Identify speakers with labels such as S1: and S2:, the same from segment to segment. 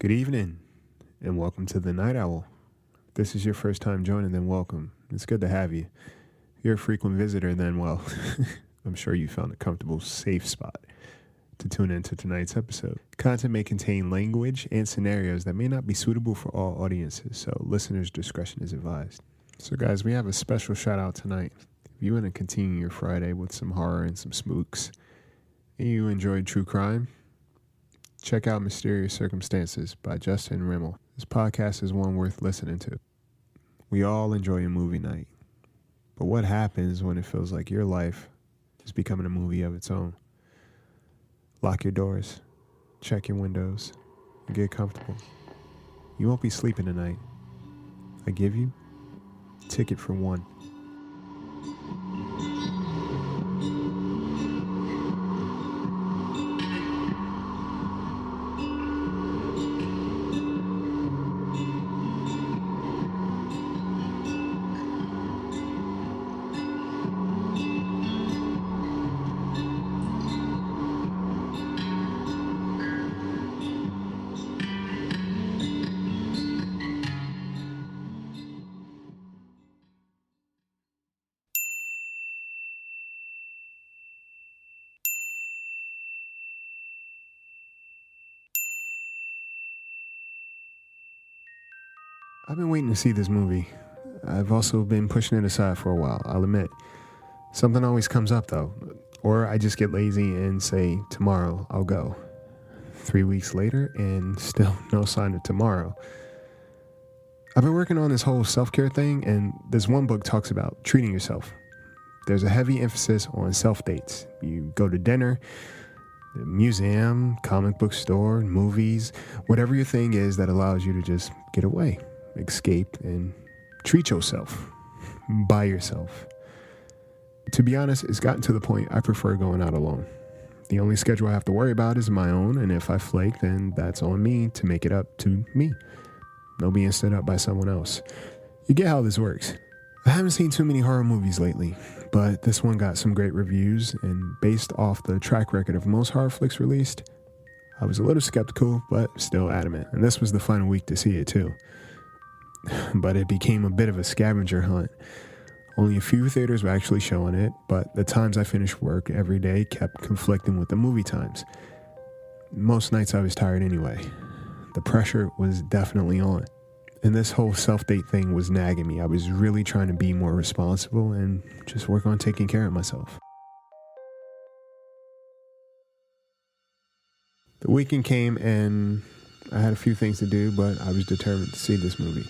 S1: Good evening, and welcome to the Night Owl. If this is your first time joining, then welcome. It's good to have you. If you're a frequent visitor, then, well, I'm sure you found a comfortable, safe spot to tune into tonight's episode. Content may contain language and scenarios that may not be suitable for all audiences, so listeners' discretion is advised. So, guys, we have a special shout out tonight. If you want to continue your Friday with some horror and some spooks, and you enjoyed true crime, check out Mysterious Circumstances by Justin Rimmel. This podcast is one worth listening to. We all enjoy a movie night, but what happens when it feels like your life is becoming a movie of its own? Lock your doors, check your windows, and get comfortable. You won't be sleeping tonight. I give you a ticket for one. I've been waiting to see this movie. I've also been pushing it aside for a while, I'll admit. Something always comes up, though. Or I just get lazy and say, tomorrow, I'll go. 3 weeks later, and still no sign of tomorrow. I've been working on this whole self-care thing, and this one book talks about treating yourself. There's a heavy emphasis on self-dates. You go to dinner, the museum, comic book store, movies, whatever your thing is that allows you to just get away, escape, and treat yourself by yourself. To be honest, it's gotten to the point I prefer going out alone. The only schedule I have to worry about is my own, and if I flake, then that's on me to make it up to me. No being stood up by someone else. You get how this works. I haven't seen too many horror movies lately, but this one got some great reviews, and based off the track record of most horror flicks released, I was a little skeptical, but still adamant. And this was the final week to see it too. But it became a bit of a scavenger hunt. Only a few theaters were actually showing it, but the times I finished work every day kept conflicting with the movie times. Most nights I was tired anyway. The pressure was definitely on. And this whole self-date thing was nagging me. I was really trying to be more responsible and just work on taking care of myself. The weekend came and I had a few things to do, but I was determined to see this movie.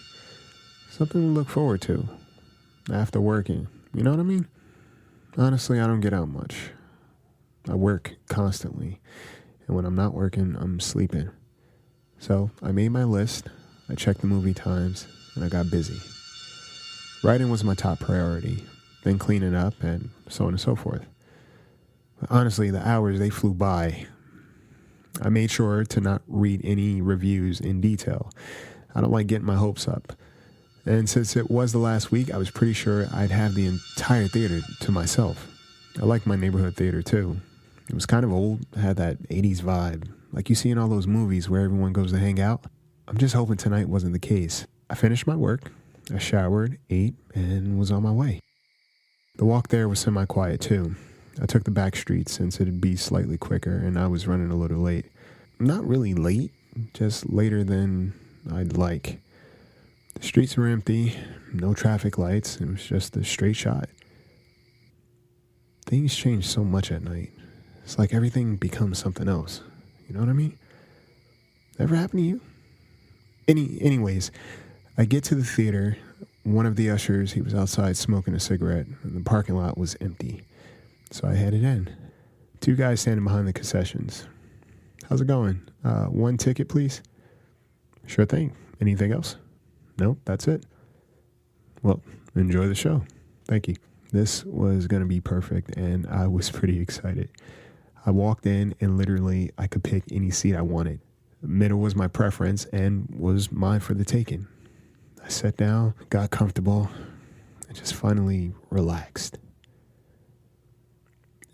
S1: Something to look forward to after working. You know what I mean? Honestly, I don't get out much. I work constantly. And when I'm not working, I'm sleeping. So I made my list. I checked the movie times, and I got busy. Writing was my top priority, then cleaning up, and so on and so forth. But honestly, the hours, they flew by. I made sure to not read any reviews in detail. I don't like getting my hopes up. And since it was the last week, I was pretty sure I'd have the entire theater to myself. I liked my neighborhood theater, too. It was kind of old, had that 80s vibe, like you see in all those movies where everyone goes to hang out. I'm just hoping tonight wasn't the case. I finished my work, I showered, ate, and was on my way. The walk there was semi-quiet, too. I took the back streets since it'd be slightly quicker, and I was running a little late. Not really late, just later than I'd like. The streets were empty, no traffic lights, it was just a straight shot. Things change so much at night. It's like everything becomes something else. You know what I mean? Ever happen to you? Anyways, I get to the theater. One of the ushers, he was outside smoking a cigarette, and the parking lot was empty. So I headed in. Two guys standing behind the concessions. How's it going? One ticket, please? Sure thing. Anything else? Nope, that's it. Well, enjoy the show. Thank you. This was going to be perfect, and I was pretty excited. I walked in, and literally, I could pick any seat I wanted. Middle was my preference, and was mine for the taking. I sat down, got comfortable, and just finally relaxed.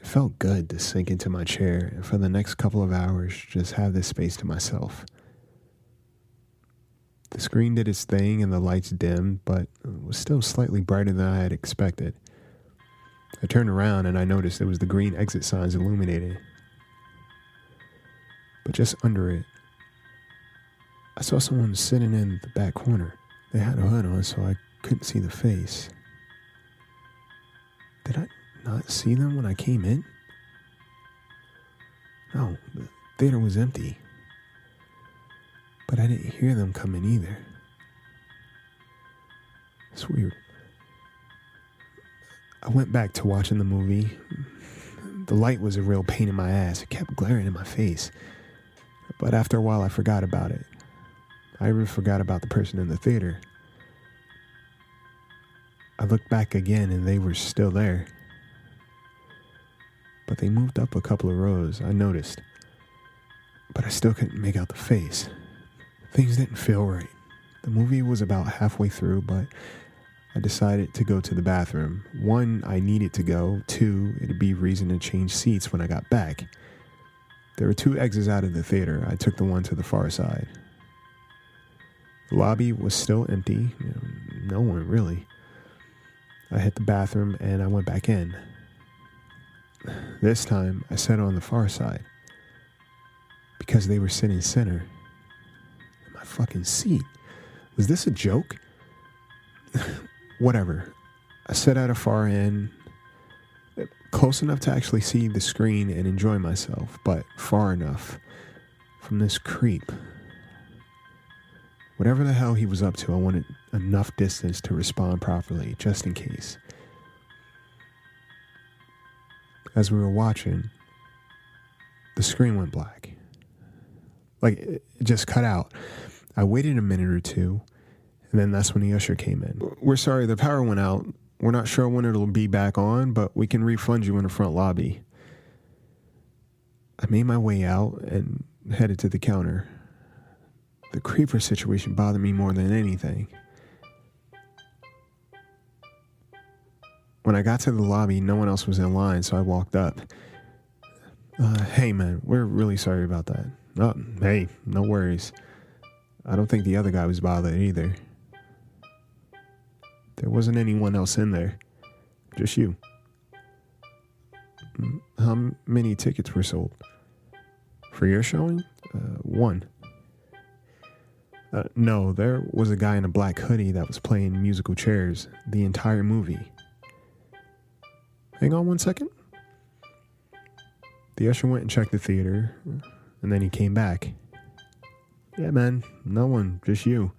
S1: It felt good to sink into my chair, and for the next couple of hours, just have this space to myself. screen did its thing and the lights dimmed, but it was still slightly brighter than I had expected. I turned around and I noticed it was the green exit signs illuminated. But just under it, I saw someone sitting in the back corner. They had a hood on, so I couldn't see the face. Did I not see them when I came in? No, the theater was empty. But I didn't hear them come in either. It's weird. I went back to watching the movie. The light was a real pain in my ass. It kept glaring in my face. But after a while, I forgot about it. I even forgot about the person in the theater. I looked back again and they were still there. But they moved up a couple of rows, I noticed. But I still couldn't make out the face. Things didn't feel right. The movie was about halfway through, but I decided to go to the bathroom. 1, I needed to go. 2, it'd be reason to change seats when I got back. There were 2 exits out of the theater. I took the one to the far side. The lobby was still empty. No one really. I hit the bathroom and I went back in. This time, I sat on the far side because they were sitting center in my fucking seat. Was this a joke? Whatever. I sat at a far end, close enough to actually see the screen and enjoy myself, but far enough from this creep. Whatever the hell he was up to, I wanted enough distance to respond properly, just in case. As we were watching, the screen went black. Like, it just cut out. I waited a minute or two, and then that's when the usher came in. We're sorry, the power went out. We're not sure when it'll be back on, but we can refund you in the front lobby. I made my way out and headed to the counter. The creeper situation bothered me more than anything. When I got to the lobby, no one else was in line, so I walked up. Hey man, we're really sorry about that. Oh, hey, no worries. I don't think the other guy was bothered either. There wasn't anyone else in there. Just you. How many tickets were sold? For your showing? 1. No, there was a guy in a black hoodie that was playing musical chairs the entire movie. Hang on 1 second. The usher went and checked the theater, and then he came back. Yeah, man, no one, just you.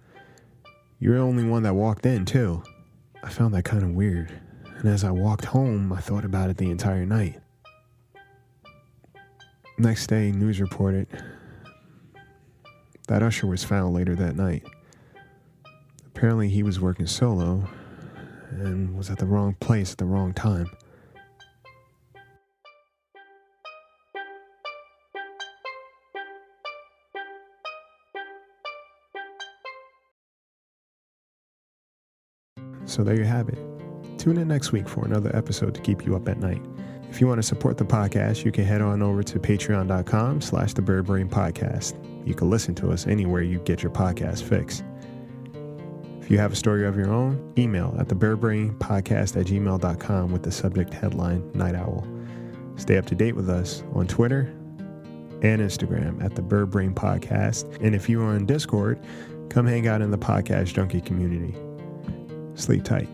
S1: You're the only one that walked in, too. I found that kind of weird, and as I walked home, I thought about it the entire night. Next day, news reported that usher was found later that night. Apparently, he was working solo and was at the wrong place at the wrong time. So there you have it. Tune in next week for another episode to keep you up at night. If you want to support the podcast, you can head on over to patreon.com/Thebirdbrainpodcast. You can listen to us anywhere you get your podcast fix. If you have a story of your own, email at thebirdbrainpodcast@gmail.com with the subject headline Night Owl. Stay up to date with us on Twitter and Instagram at the Bird Brain Podcast. And if you are on Discord, come hang out in the Podcast Junkie community. Sleep tight.